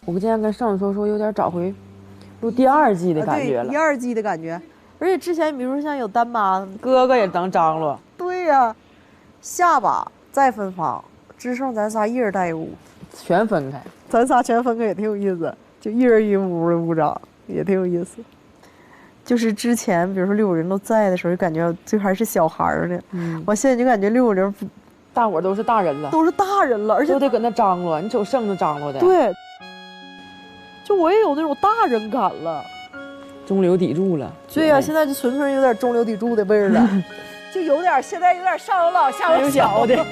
我今天跟上次说有点找回录第2季的感觉了，第2季的感觉。而且之前比如说像有丹妈哥哥也能张罗，对呀，下巴再分房，只剩咱仨一人带一屋，全分开，咱仨全分开也挺有意思，就一人一屋的屋长也挺有意思。就是之前比如说6个人都在的时候，就感觉就还是小孩呢，我现在就感觉6个人，大伙都是大人了，都是大人了，而且都得搁那张罗，你瞅剩子张罗的，对，就我也有那种大人感了。中流砥柱了，对呀，现在就纯粹有点中流砥柱的味儿了，就有点现在有点上有老下有小的。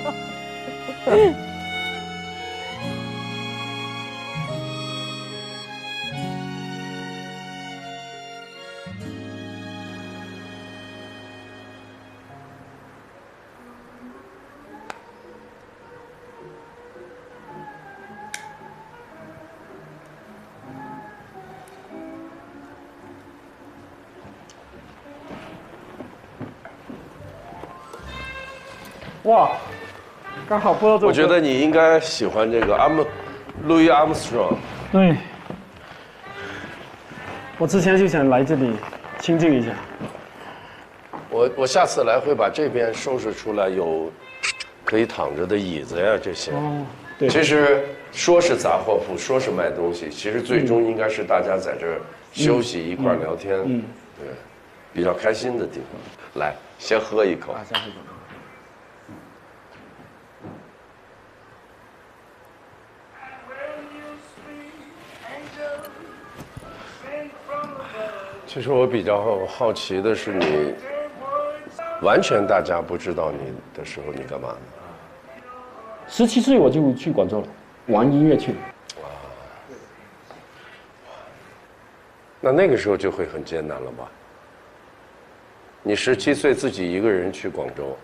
哇，刚好播到这。我觉得你应该喜欢这个路易阿姆斯壮。对，我之前就想来这里亲近一下。我下次来会把这边收拾出来，有可以躺着的椅子呀这些。哦，对。其实说是杂货铺，说是卖东西，其实最终应该是大家在这儿休息一块聊天，对，比较开心的地方。来，先喝一口。先喝一口。其实我比较好奇的是，你完全大家不知道你的时候，你干嘛呢？17岁我就去广州了，玩音乐去了。哇，那个时候就会很艰难了吧？你17岁自己一个人去广州，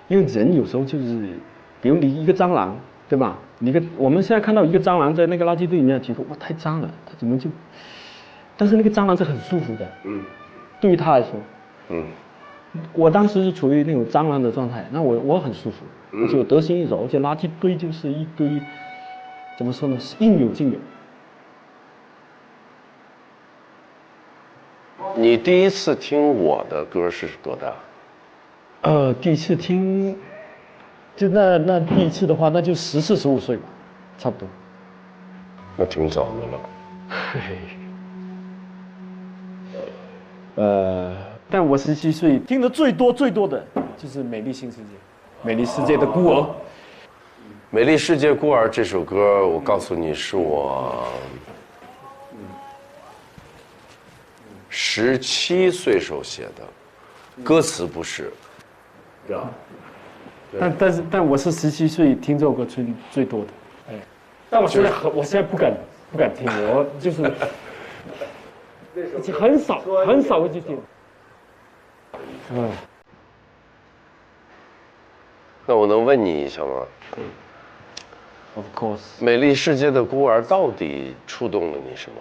因为人有时候就是，比如你一个蟑螂，对吧？我们现在看到一个蟑螂在那个垃圾堆里面，觉得哇太脏了，它怎么就？但是那个蟑螂是很舒服的，对于他来说，我当时是处于那种蟑螂的状态，那我很舒服，我就得心应手，而且垃圾堆就是一堆，怎么说呢，应有尽有。你第一次听我的歌是多大？第一次听。就那第一次的话，那就14、15岁吧，差不多。那挺早的了。但我17岁听的最多的就是《美丽新世界》，《美丽世界的孤儿》。《美丽世界孤儿》这首歌，我告诉你是我17岁时候写的，歌词不是。但我是17岁听这首歌最多的，但我现在不敢听，我就是很少会去听。那我能问你一下吗 ？Of course。美丽世界的孤儿到底触动了你什么？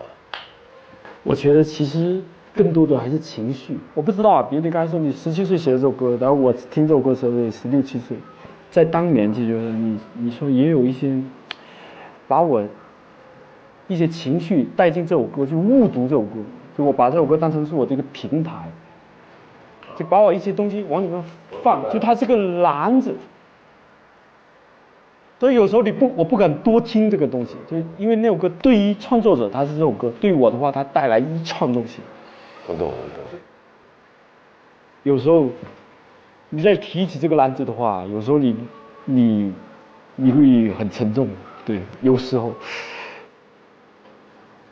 我觉得其实更多的还是情绪。我不知道啊，比如你刚才说你17岁写这首歌，然后我听这首歌的时候也16、17岁，在当年就觉得你说也有一些把我一些情绪带进这首歌，就误读这首歌，就我把这首歌当成是我这个平台，就把我一些东西往里面放，就它是个篮子。所以有时候我不敢多听这个东西，就因为那首歌对于创作者他是这首歌，对于我的话，它带来一串东西。我懂。有时候你再提起这个篮子的话，有时候你会很沉重，对，有时候。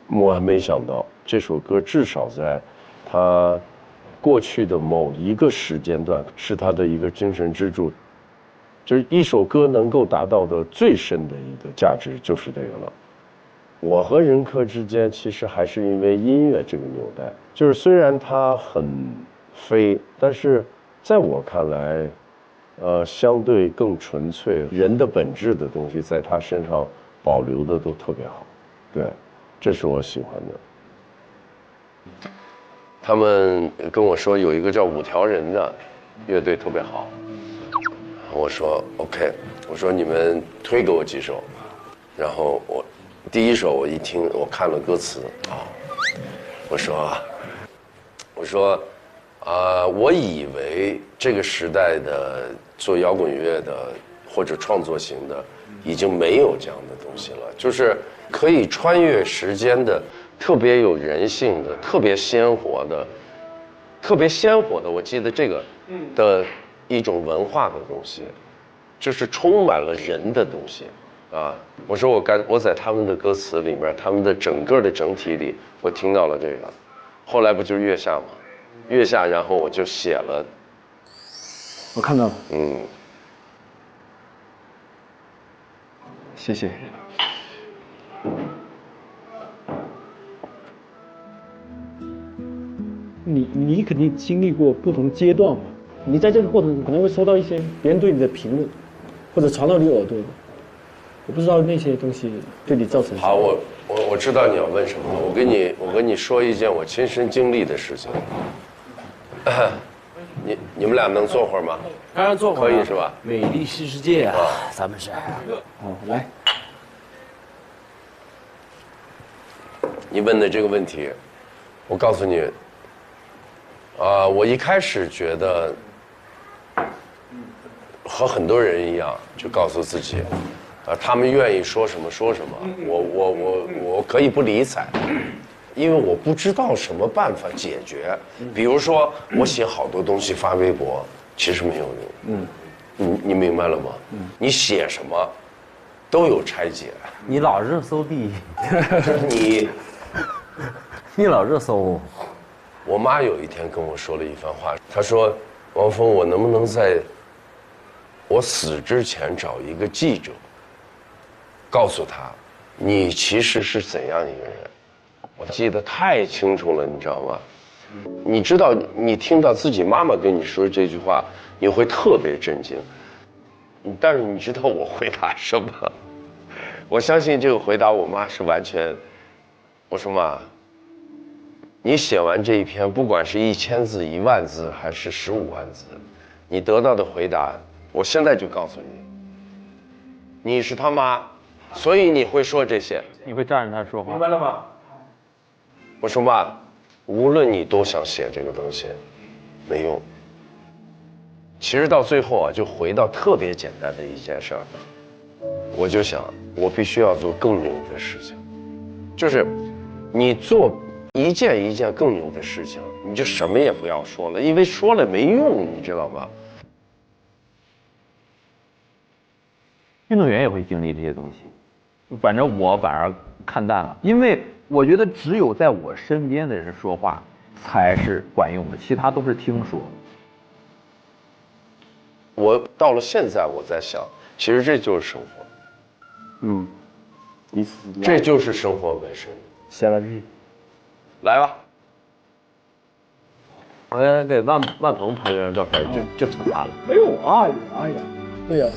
我还没想到这首歌至少在他过去的某一个时间段是他的一个精神支柱。就是一首歌能够达到的最深的一个价值就是这个了。我和任科之间其实还是因为音乐这个纽带，就是虽然它很飞，但是在我看来，相对更纯粹，人的本质的东西在他身上保留的都特别好。对，这是我喜欢的。他们跟我说有一个叫五条人的乐队特别好，我说 OK， 我说你们推给我几首，然后我第一首我一听，我看了歌词啊，我说我以为这个时代的做摇滚乐的或者创作型的已经没有这样的东西了，就是可以穿越时间的，特别有人性的，特别鲜活的，我记得这个的一种文化的东西，就是充满了人的东西啊。我说我在他们的歌词里面，他们的整个的整体里，我听到了这个。后来不就是月下吗？月下，然后我就写了。我看到了。谢谢。你肯定经历过不同阶段嘛，你在这个过程中可能会收到一些别人对你的评论，或者传到你耳朵的，我不知道那些东西对你造成什么。好，我知道你要问什么，我跟你说一件我亲身经历的事情。你们俩能坐会儿吗？当然坐会儿，可以是吧？美丽新世界啊，咱们是。好，来。你问的这个问题，我告诉你，我一开始觉得和很多人一样，就告诉自己，他们愿意说什么说什么，我可以不理睬，因为我不知道什么办法解决。比如说，我写好多东西发微博，其实没有用。你明白了吗？你写什么都有拆解。你老热搜第一，你老热搜。我妈有一天跟我说了一番话，她说：“王峰，我能不能在我死之前找一个记者，告诉他，你其实是怎样一个人？”我记得太清楚了，你知道吗？你知道，你听到自己妈妈跟你说这句话，你会特别震惊。但是你知道我回答什么？我相信这个回答，我妈是完全，我说妈，你写完这一篇，不管是1000字、10000字，还是15万字，你得到的回答，我现在就告诉你，你是他妈，所以你会说这些，你会站着他说话，明白了吗？我说妈，无论你多想写这个东西，没用。其实到最后啊，就回到特别简单的一件事儿，我就想，我必须要做更牛的事情，就是你做一件一件更牛的事情，你就什么也不要说了，因为说了没用，你知道吗？运动员也会经历这些东西，反正我反而看淡了，因为我觉得只有在我身边的人说话才是管用的，其他都是听说。我到了现在，我在想，其实这就是生活。这就是生活本身。写了日，来吧。我给万鹏拍张照片，就成他了。哎呦，哎呀，对呀。